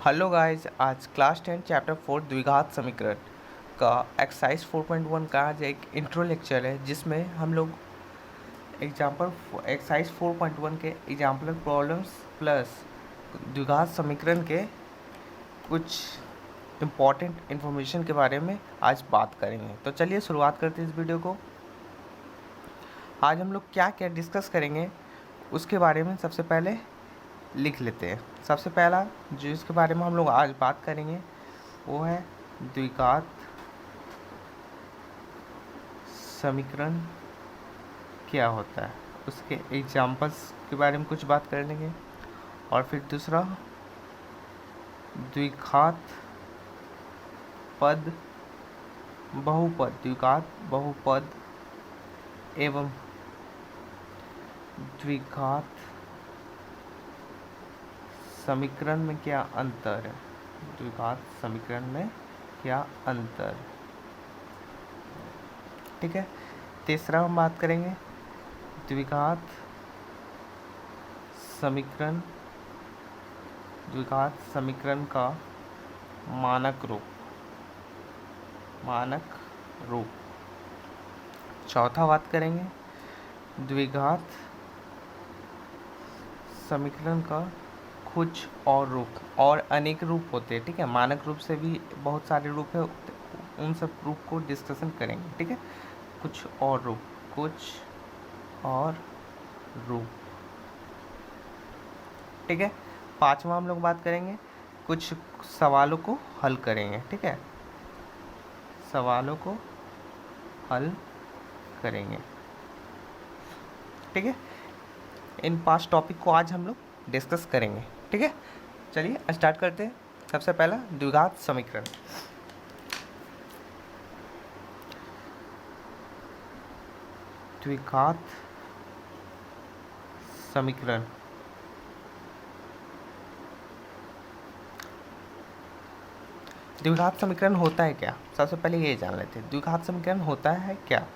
Hello guys, आज class 10 chapter 4 द्विघात समीकरण का एक्सरसाइज 4.1 का आज एक इंट्रो लेक्चर है, जिसमें हम लोग एक्सरसाइज 4.1 के एग्जाम्पल प्रॉब्लम्स प्लस द्विघात समीकरण के कुछ इम्पॉर्टेंट इन्फॉर्मेशन के बारे में आज बात करेंगे। तो चलिए शुरुआत करते हैं इस वीडियो को। आज हम लोग क्या क्या डिस्कस करेंगे उसके बारे में सबसे पहले लिख लेते हैं। सबसे पहला जो इसके बारे में हम लोग आज बात करेंगे वो है द्विघात समीकरण क्या होता है, उसके एग्जाम्पल्स के बारे में कुछ बात कर लेंगे। और फिर दूसरा द्विघात पद बहुपद, द्विघात बहुपद एवं द्विघात समीकरण में क्या अंतर है, द्विघात समीकरण में क्या अंतर। ठीक है। तीसरा हम बात करेंगे द्विघात समीकरण, द्विघात समीकरण का मानक रूप। चौथा बात करेंगे द्विघात समीकरण का कुछ और रूप और अनेक रूप होते हैं। ठीक है, मानक रूप से भी बहुत सारे रूप है, उन सब रूप को डिस्कशन करेंगे। ठीक है, कुछ और रूप। ठीक है। पांचवा हम लोग बात करेंगे कुछ सवालों को हल करेंगे। ठीक है, सवालों को हल करेंगे। ठीक है, इन 5 टॉपिक को आज हम लोग डिस्कस करेंगे। ठीक है, चलिए स्टार्ट करते हैं। सबसे पहला द्विघात समीकरण। द्विघात समीकरण द्विघात समीकरण होता है क्या, सबसे पहले ये जान लेते हैं। द्विघात समीकरण होता है क्या।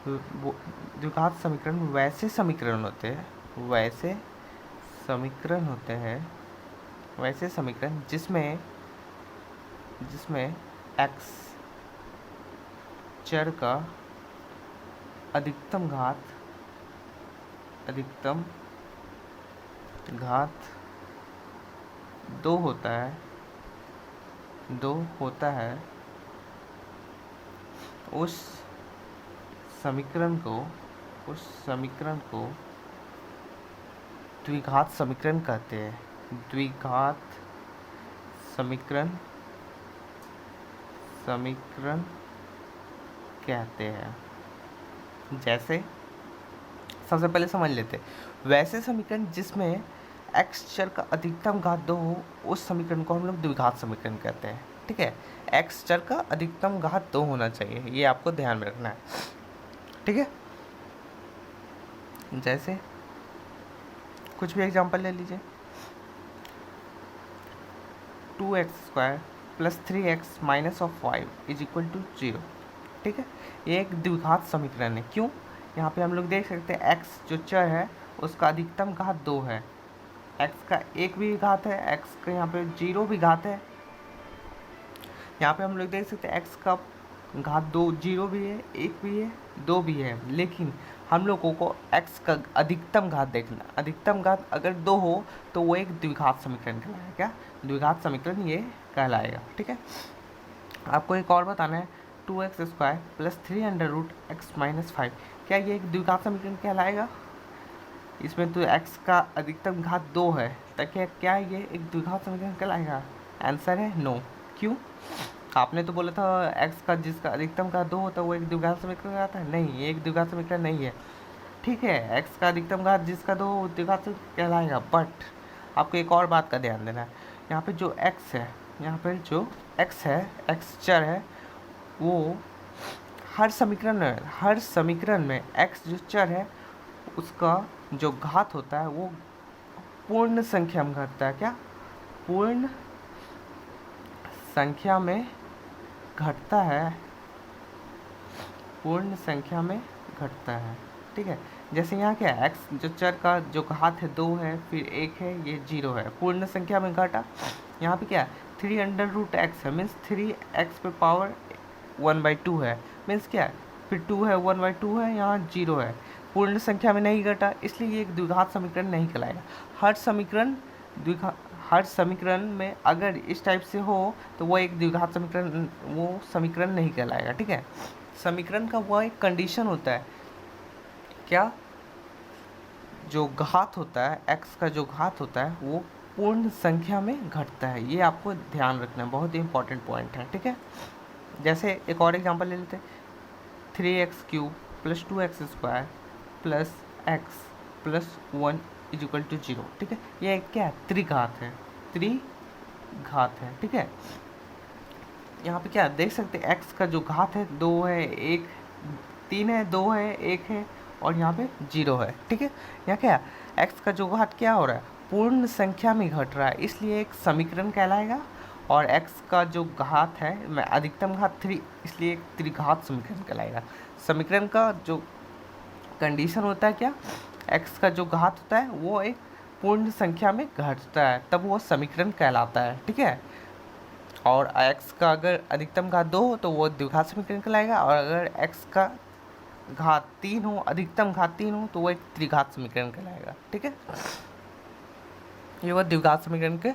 द्विघात समीकरण वैसे समीकरण होते हैं जिसमें x चर का अधिकतम घात 2 होता है। उस समीकरण को द्विघात समीकरण कहते हैं। द्विघात समीकरण कहते हैं। जैसे सबसे पहले समझ लेते हैं, वैसे समीकरण जिसमें x चर का अधिकतम घात 2 हो, उस समीकरण को हम लोग द्विघात समीकरण कहते हैं। ठीक है, x चर का अधिकतम घात 2 होना चाहिए, ये आपको ध्यान में रखना है। ठीक है, जैसे कुछ भी एग्जांपल ले लीजिए। 2x² + 3x - 5 = 0। ठीक है, ये एक द्विघात समीकरण है। क्यों? यहाँ पे हम लोग देख सकते हैं x जो चर है उसका अधिकतम घात 2 है। x का एक भी घात है, x का यहाँ पे 0 भी घात है। यहाँ पे हम लोग देख सकते हैं x का घात 2, 0 भी है, 1 भी है, 2 भी है। लेकिन हम लोगों को x का अधिकतम घात देखना। अधिकतम घात अगर 2 हो तो वो एक द्विघात समीकरण कहलाएगा। क्या? द्विघात समीकरण ये कहलाएगा। ठीक है, आपको एक और बताना है, 2x² + 3√x - 5, क्या ये एक द्विघात समीकरण कहलाएगा? इसमें तो x का अधिकतम घात 2 है, तो क्या ये एक द्विघात समीकरण कहलाएगा? आंसर है नो। क्यों? आपने तो बोला था x का जिसका अधिकतम घात 2 होता है वो एक द्विघात समीकरण कहलाता है। नहीं, ये एक द्विघात समीकरण नहीं है। ठीक है, x का अधिकतम घात जिसका 2 द्विघात समीकरण कहलाएगा। बट आपको एक और बात का ध्यान देना है, यहाँ पे जो x है, यहाँ पर जो x है, x चर है, वो हर समीकरण में x जो चर है उसका जो घात होता है वो पूर्ण संख्या में घटता है। क्या? पूर्ण संख्या में घटता है, पूर्ण संख्या में घटता है। ठीक है, जैसे यहाँ क्या है, x जो चर का जो घात है 2 है, फिर 1 है, ये 0 है, पूर्ण संख्या में घटा। यहाँ पे क्या है 3√x है, मीन्स 3x पे पावर 1/2 है, मीन्स क्या है फिर 2 है 1/2 है, यहाँ 0 है, पूर्ण संख्या में नहीं घटा, इसलिए ये एक द्विघात समीकरण नहीं कहलाएगा। हर समीकरण में अगर इस टाइप से हो तो वो एक द्विघात समीकरण, वो समीकरण नहीं कहलाएगा। ठीक है, समीकरण का वो एक कंडीशन होता है, क्या, जो घात होता है, x का जो घात होता है वो पूर्ण संख्या में घटता है। ये आपको ध्यान रखना है, बहुत ही इंपॉर्टेंट पॉइंट है। ठीक है, जैसे एक और एग्जांपल ले लेते हैं, 3x³ + 2x² + x + 1 = 0। ठीक है, ये क्या है, त्रिघात है, त्रिघात है। ठीक है, यहाँ पे क्या देख सकते हैं, x का जो घात है 2 है, 1 3 है, 2 है, 1 है और यहाँ पे 0 है। ठीक है, यहाँ क्या x का जो घात क्या हो रहा है, पूर्ण संख्या में घट रहा है, इसलिए एक समीकरण कहलाएगा। और x का जो घात है मैं अधिकतम घात 3, इसलिए एक त्रिघात समीकरण कहलाएगा। समीकरण का जो कंडीशन होता है क्या, x का जो घात होता है वो एक पूर्ण संख्या में घटता है, तब वो समीकरण कहलाता है। ठीक है, और x का अगर अधिकतम घात 2 हो तो वो द्विघात समीकरण कहलाएगा, और अगर x का घात 3 हो, अधिकतम घात 3 हो तो वो एक त्रिघात समीकरण कहलाएगा। ठीक है, ये वो द्विघात समीकरण के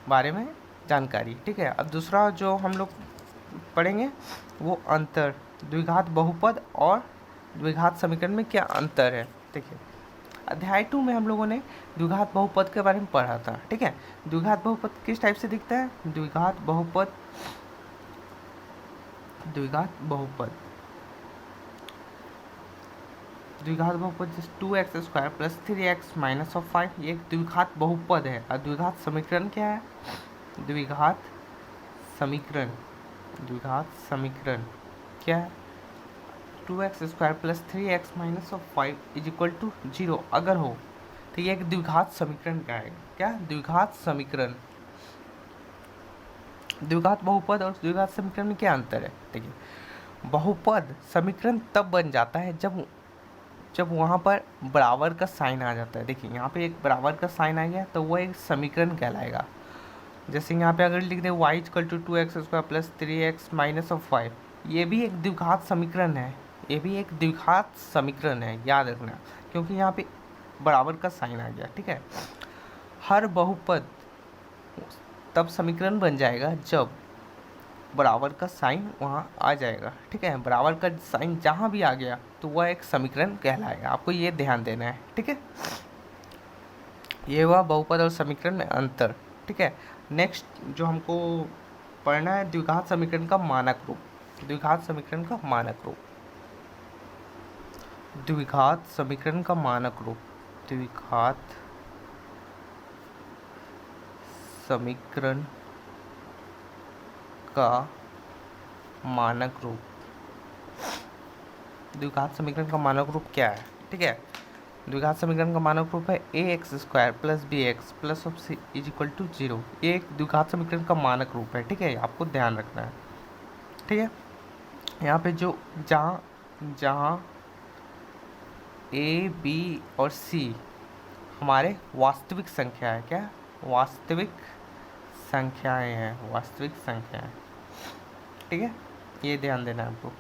बारे में जानकारी। ठीक है, अब दूसरा जो हम लोग पढ़ेंगे वो अंतर, द्विघात बहुपद और द्विघात समीकरण में क्या अंतर है। देखिए, अध्याय 2 में हम लोगों ने द्विघात बहुपद के बारे में पढ़ा था। ठीक है, द्विघात बहुपद किस टाइप से दिखता है, द्विघात बहुपद जैसे 2x² + 3x - 5, ये एक द्विघात बहुपद है। और द्विघात समीकरण क्या है, द्विघात समीकरण क्या है, 2x² + 3x - 5 = 0 अगर हो तो ये एक द्विघात समीकरण का है। क्या, द्विघात समीकरण। द्विघात बहुपद और द्विघात समीकरण में क्या अंतर है। देखिए, बहुपद समीकरण तब बन जाता है जब वहाँ पर बराबर का साइन आ जाता है। देखिए, यहाँ पे एक बराबर का साइन आ गया तो वो एक समीकरण कहलाएगा। जैसे यहाँ पे अगर लिख दे y = 2x² + 3x - 5, ये भी एक द्विघात समीकरण है, ये भी एक द्विघात समीकरण है, याद रखना, क्योंकि यहाँ पे बराबर का साइन आ गया। ठीक है, हर बहुपद तब समीकरण बन जाएगा जब बराबर का साइन वहाँ आ जाएगा। ठीक है, बराबर का साइन जहाँ भी आ गया तो वह एक समीकरण कहलाएगा, आपको ये ध्यान देना है। ठीक है, ये हुआ बहुपद और समीकरण में अंतर। ठीक है, नेक्स्ट जो हमको पढ़ना है, द्विघात समीकरण का मानक रूप। द्विघात समीकरण का मानक रूप, द्विघात समीकरण का मानक रूप, द्विघात समीकरण का मानक रूप। द्विघात समीकरण का मानक रूप क्या है। ठीक है, द्विघात समीकरण का मानक रूप है ax² + bx + c = 0। ये एक द्विघात समीकरण का मानक रूप है। ठीक है, आपको ध्यान रखना है। ठीक है, यहाँ पे जो जहाँ a, b और c हमारे वास्तविक संख्या है, क्या, वास्तविक संख्याएं हैं, वास्तविक संख्याएं। ठीक है, ये ध्यान देना है आपको।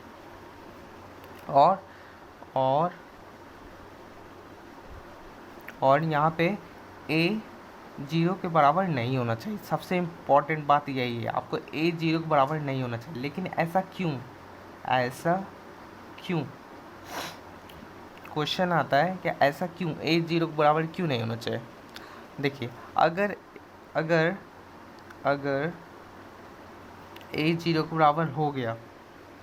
और यहाँ पे a 0 के बराबर नहीं होना चाहिए, सबसे इम्पॉर्टेंट बात यही है, आपको a 0 के बराबर नहीं होना चाहिए। लेकिन ऐसा क्यों, क्वेश्चन आता है कि ऐसा क्यों, a 0 के बराबर क्यों नहीं होना चाहिए। देखिए, अगर a 0 के बराबर हो गया,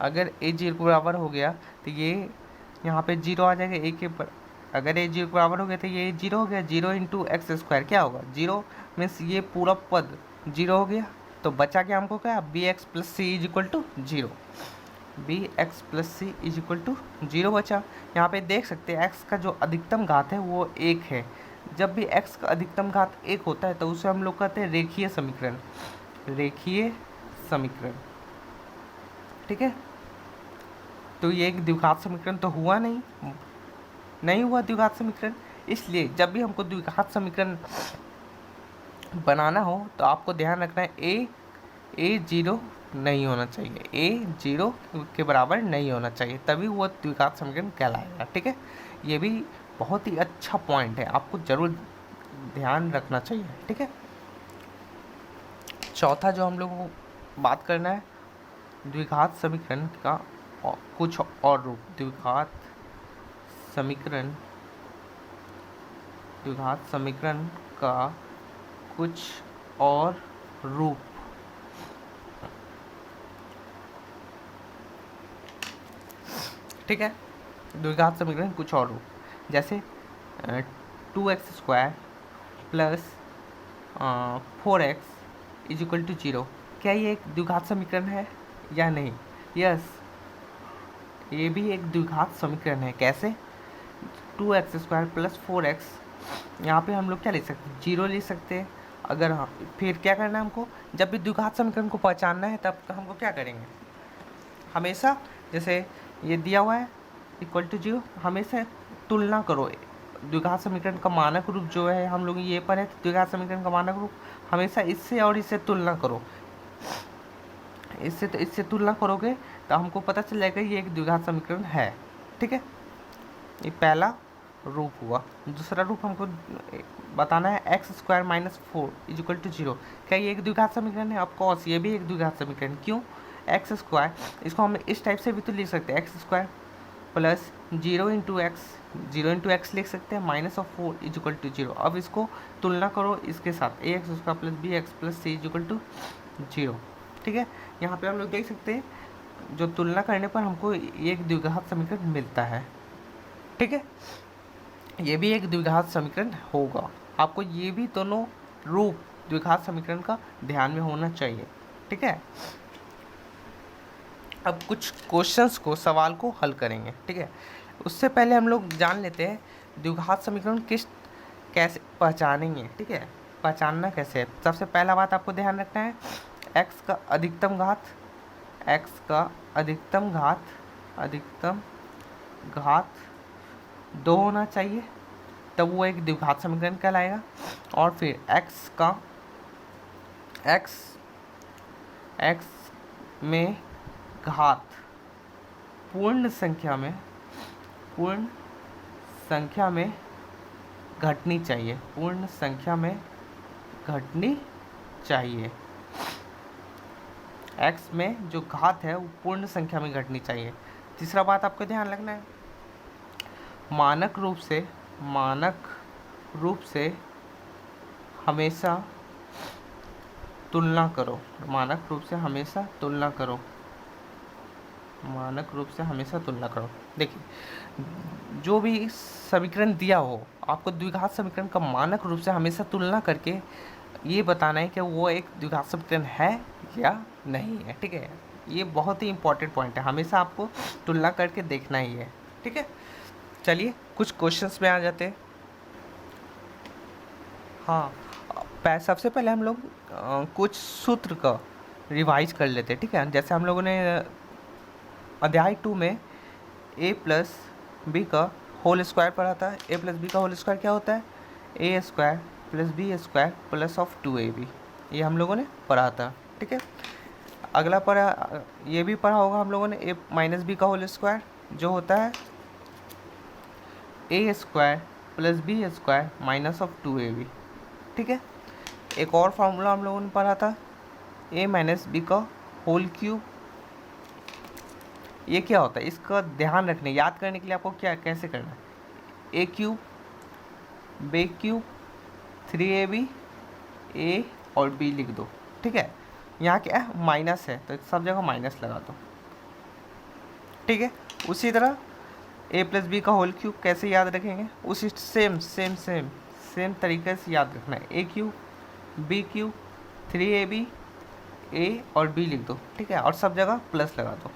अगर a 0 के बराबर हो गया तो ये यहाँ पे 0 आ जाएगा a के पर। अगर a 0 के बराबर हो गया तो ये 0 हो गया, 0 × x² क्या होगा, 0 मीन्स ये पूरा पद 0 हो गया। तो बचा क्या हमको, क्या, bx + c = 0, bx + c = 0 बचा। यहाँ पे देख सकते हैं x का जो अधिकतम घात है वो 1 है। जब भी x का अधिकतम घात 1 होता है तो उसे हम लोग कहते हैं रेखीय समीकरण, रेखीय समीकरण। ठीक है, तो ये एक द्विघात समीकरण तो हुआ नहीं हुआ द्विघात समीकरण। इसलिए जब भी हमको द्विघात समीकरण बनाना हो तो आपको ध्यान रखना है ए जीरो नहीं होना चाहिए, ए जीरो के बराबर नहीं होना चाहिए, तभी वो द्विघात समीकरण कहलाएगा। ठीक है, ये भी बहुत ही अच्छा पॉइंट है, आपको जरूर ध्यान रखना चाहिए। ठीक है, चौथा जो हम लोग को बात करना है, द्विघात समीकरण का कुछ और रूप। द्विघात समीकरण का कुछ और रूप। ठीक है, द्विघात समीकरण कुछ और रूप, जैसे 2x² plus 4x is equal to 0। क्या ये एक द्विघात समीकरण है या नहीं? यस, ये भी एक द्विघात समीकरण है। कैसे? 2x² प्लस 4x, यहाँ पे हम लोग क्या लिख सकते हैं? 0 लिख सकते हैं। अगर हाँ, फिर क्या करना है हमको? जब भी द्विघात समीकरण को पहचानना है तब हमको क्या करेंगे? हमेशा जैसे ये दिया हुआ है इक्वल टू 0, हमेशा तुलना करो। द्विघात समीकरण का मानक रूप जो है, हम लोग ये पर है, द्विघात समीकरण का मानक रूप हमेशा इससे और इससे तुलना करो। इससे तुलना करोगे तो हमको पता चल जाएगा ये एक द्विघात समीकरण है। ठीक है, ये पहला रूप हुआ। दूसरा रूप हमको बताना है x² minus 4 is equal to 0। क्या ये एक द्विघात समीकरण है? ऑफकोर्स ये भी एक द्विघात समीकरण। क्यों? x², इसको हम इस टाइप से भी तो लिख सकते हैं, x² प्लस 0 इंटू एक्स लिख सकते हैं, minus of 4 is equal to 0। अब इसको तुलना करो इसके साथ, ax² plus bx plus c is equal to 0। ठीक है, यहाँ पे हम लोग देख सकते हैं जो तुलना करने पर हमको एक द्विघात समीकरण मिलता है। ठीक है, ये भी एक द्विघात समीकरण होगा। आपको ये भी दोनों रूप द्विघात समीकरण का ध्यान में होना चाहिए। ठीक है, अब कुछ क्वेश्चंस को, सवाल को हल करेंगे। ठीक है, उससे पहले हम लोग जान लेते हैं द्विघात समीकरण कैसे पहचानेंगे। ठीक है, पहचानना कैसे है? सबसे पहला बात आपको ध्यान रखना है, x का अधिकतम घात 2 होना चाहिए, तब वो एक द्विघात समीकरण कहलाएगा। और फिर x में घात पूर्ण संख्या में घटनी चाहिए। x में जो घात है वो पूर्ण संख्या में घटनी चाहिए। तीसरा बात आपको ध्यान रखना है, मानक रूप से हमेशा तुलना करो। देखिए, जो भी समीकरण दिया हो, आपको द्विघात समीकरण का मानक रूप से हमेशा तुलना करके ये बताना है कि वो एक द्विघात समीकरण है या नहीं है। ठीक है, ये बहुत ही इंपॉर्टेंट पॉइंट है, हमेशा आपको तुलना करके देखना ही है। ठीक है, चलिए कुछ क्वेश्चंस में आ जाते हैं। हाँ, सबसे पहले हम लोग कुछ सूत्र का रिवाइज कर लेते हैं। ठीक है, जैसे हम लोगों ने अध्याय 2 में a प्लस बी का होल स्क्वायर पढ़ा था। a प्लस बी का होल स्क्वायर क्या होता है? a² plus b² plus of 2ab, ये हम लोगों ने पढ़ा था। ठीक है, अगला ये भी पढ़ा होगा हम लोगों ने a माइनस बी का होल स्क्वायर, जो होता है a² plus b² minus of 2ab। ठीक है, एक और फार्मूला हम लोगों ने पढ़ा था, a माइनस बी का होल क्यूब। ये क्या होता है? इसका ध्यान रखने, याद करने के लिए आपको कैसे करना है? a³ b³ 3ab, a और b लिख दो। ठीक है, यहाँ क्या है? माइनस है तो सब जगह माइनस लगा दो। ठीक है, उसी तरह a प्लस बी का होल क्यूब कैसे याद रखेंगे? उसी सेम तरीके से याद रखना है। a³ b³ 3ab, a और b लिख दो। ठीक है, और सब जगह प्लस लगा दो।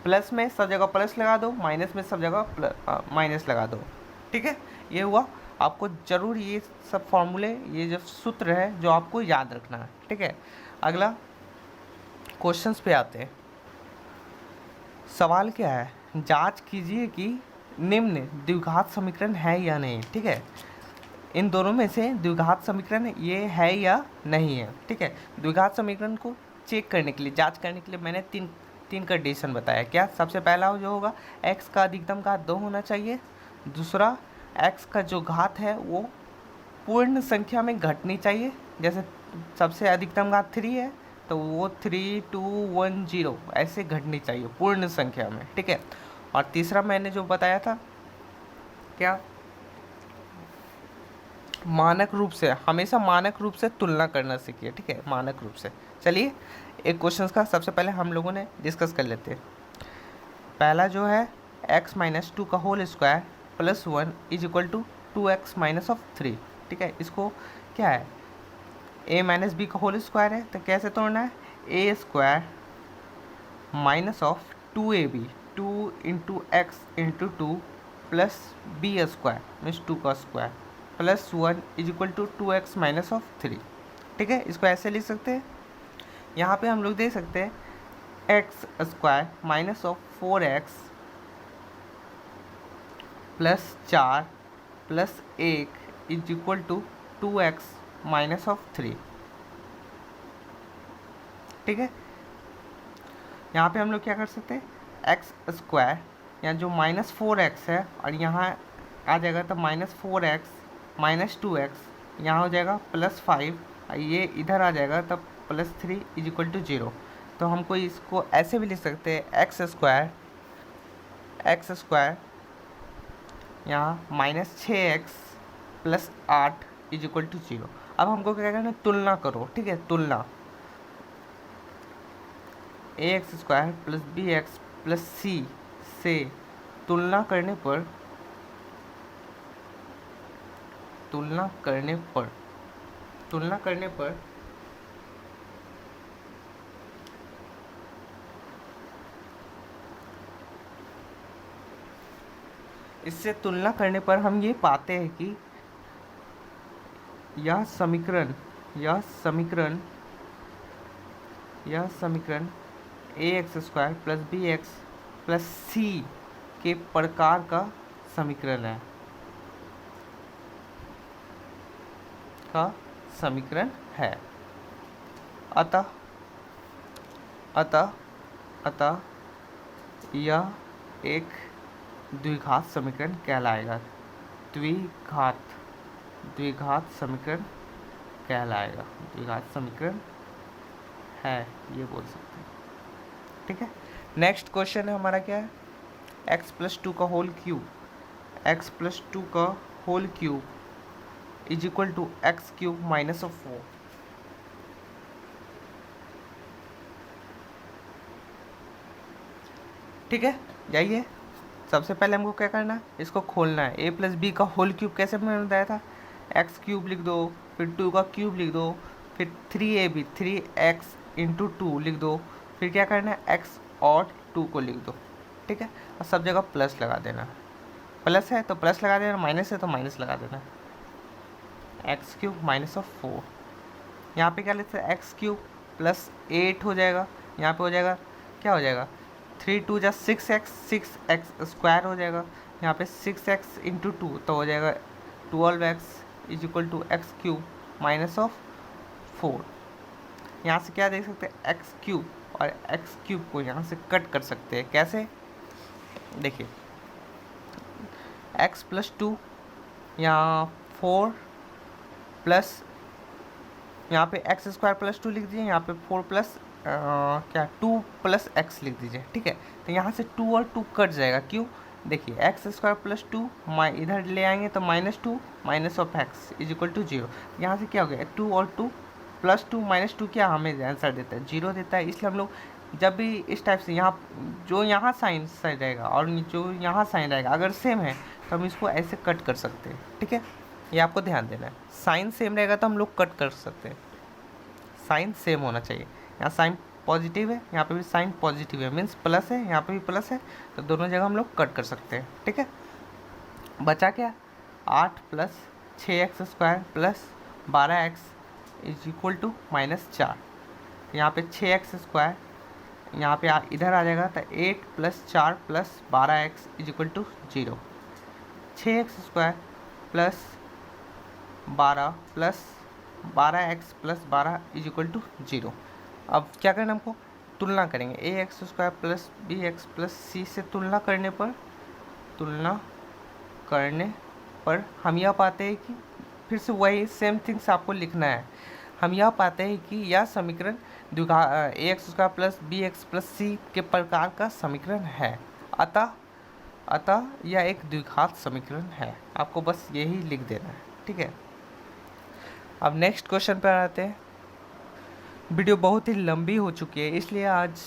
प्लस में सब जगह प्लस लगा दो, माइनस में सब जगह माइनस लगा दो। ठीक है, ये हुआ। आपको जरूर ये सब फॉर्मूले, ये जो सूत्र है, जो आपको याद रखना है। ठीक है, अगला क्वेश्चंस पे आते हैं। सवाल क्या है? जांच कीजिए कि निम्न द्विघात समीकरण है या नहीं। ठीक है, इन दोनों में से द्विघात समीकरण ये है या नहीं है। ठीक है, द्विघात समीकरण को चेक करने के लिए, जांच करने के लिए मैंने तीन कंडीशन बताया। क्या? सबसे पहला जो होगा, x का अधिकतम घात 2 होना चाहिए। दूसरा, x का जो घात है वो पूर्ण संख्या में घटनी चाहिए, जैसे सबसे अधिकतम घात 3 है तो वो 3, 2, 1, 0 ऐसे घटनी चाहिए पूर्ण संख्या में। ठीक है, और तीसरा मैंने जो बताया था, क्या? मानक रूप से, हमेशा मानक रूप से तुलना करना सीखिए। ठीक है, मानक रूप से। चलिए एक क्वेश्चन का सबसे पहले हम लोगों ने डिस्कस कर लेते हैं। पहला जो है x माइनस 2 का whole square plus 1 is equal to 2x minus of 3। ठीक है, इसको क्या है, a माइनस बी का होल स्क्वायर है, तो कैसे तोड़ना है, a square minus of 2ab 2 into x into 2 plus b square means 2 का square plus 1 is equal to 2x minus of 3। ठीक है, इसको ऐसे लिख सकते हैं। यहाँ पे हम लोग देख सकते हैं x square minus of 4x plus 4 plus 1 is equal to 2x minus of 3। ठीक है, यहाँ पे हम लोग क्या कर सकते हैं, एक्स स्क्वायर यहाँ जो माइनस 4x है और यहाँ आ जाएगा तो माइनस 4x माइनस 2x यहाँ हो जाएगा प्लस 5, ये इधर आ जाएगा तब प्लस 3 इज इक्वल टू 0। तो हमको इसको ऐसे भी लिख सकते हैं, एक्स स्क्वायर यहाँ minus 6x plus 8 is equal to 0। अब हमको क्या करना है, तुलना करो। ठीक है, तुलना ax square plus bx plus c से तुलना करने पर इससे तुलना करने पर हम ये पाते हैं कि यह समीकरण ax square plus bx plus c के प्रकार का समीकरण है। अतः यह एक द्विघात समीकरण कहलाएगा। द्विघात समीकरण है, ये बोल सकते हैं। ठीक है, नेक्स्ट क्वेश्चन है हमारा, क्या है, x प्लस 2 का whole cube is equal to x cube minus of 4। ठीक है, जाइए सबसे पहले हमको क्या करना है, इसको खोलना है। a प्लस बी का होल क्यूब कैसे मैंने बताया था, एक्स क्यूब लिख दो, फिर 2 का क्यूब लिख दो, फिर 3ab 3x इंटू 2 लिख दो, फिर क्या करना है, x और 2 को लिख दो। ठीक है, और सब जगह प्लस लगा देना, प्लस है तो प्लस लगा देना, माइनस है तो माइनस लगा देना। एक्स क्यूब माइनस ऑफ 4, यहाँ पे क्या लेते हैं, एक्स क्यूब प्लस 8 हो जाएगा, यहाँ पे हो जाएगा, क्या हो जाएगा, 3 2 जा 6x स्क्वायर हो जाएगा, यहाँ पे 6x इंटू 2 तो हो जाएगा 12x is equal to x cube minus of 4। यहाँ से क्या देख सकते हैं, एक्स क्यूब और एक्स क्यूब को यहाँ से कट कर सकते हैं। कैसे, देखिए x प्लस 2 यहाँ 4 प्लस यहाँ पे एक्स स्क्वायर प्लस 2 लिख दीजिए, यहाँ पे 4 प्लस 2 प्लस एक्स लिख दीजिए। ठीक है, तो यहाँ से 2 और 2 कट जाएगा, क्यों, देखिए एक्स स्क्वायर प्लस 2 इधर ले आएंगे तो minus 2 minus of x is equal to 0। यहाँ से क्या हो गया, 2 और 2 प्लस 2 माइनस 2 क्या हमें आंसर देता है, 0 देता है। इसलिए हम लोग जब भी इस टाइप से यहाँ जो यहाँ साइन रहेगा और जो यहाँ साइन रहेगा अगर सेम है तो हम इसको ऐसे कट कर सकते हैं। ठीक है, ये आपको ध्यान देना है, साइन सेम रहेगा तो हम लोग कट कर सकते हैं, साइन सेम होना चाहिए। यहाँ साइन पॉजिटिव है, यहाँ पे भी साइन पॉजिटिव है, मीन्स प्लस है, यहाँ पे भी प्लस है, तो दोनों जगह हम लोग कट कर सकते हैं। ठीक है, बचा क्या, 8 plus 6x square plus 12x is equal to minus 4। यहाँ पे 6x स्क्वायर यहाँ पे इधर आ जाएगा तो 8 plus 4 plus 12x is equal to 0। 6x square plus 12 is equal to 0। अब क्या करना हमको, तुलना करेंगे a x square plus b x plus c से तुलना करने पर हम यह पाते हैं कि फिर से वही सेम थिंग्स आपको लिखना है। हम यह पाते हैं कि यह समीकरण द्विघात a x square plus b x plus c के प्रकार का समीकरण है। अतः यह एक द्विघात समीकरण है। आपको बस यही लिख देना है, ठीक है। अब नेक्स्ट क्वेश्चन पर आते हैं। वीडियो बहुत ही लंबी हो चुकी है, इसलिए आज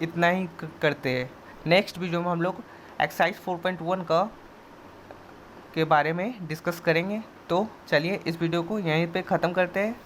इतना ही करते हैं। नेक्स्ट वीडियो में हम लोग एक्सरसाइज 4.1 के बारे में डिस्कस करेंगे। तो चलिए इस वीडियो को यहीं पे ख़त्म करते हैं।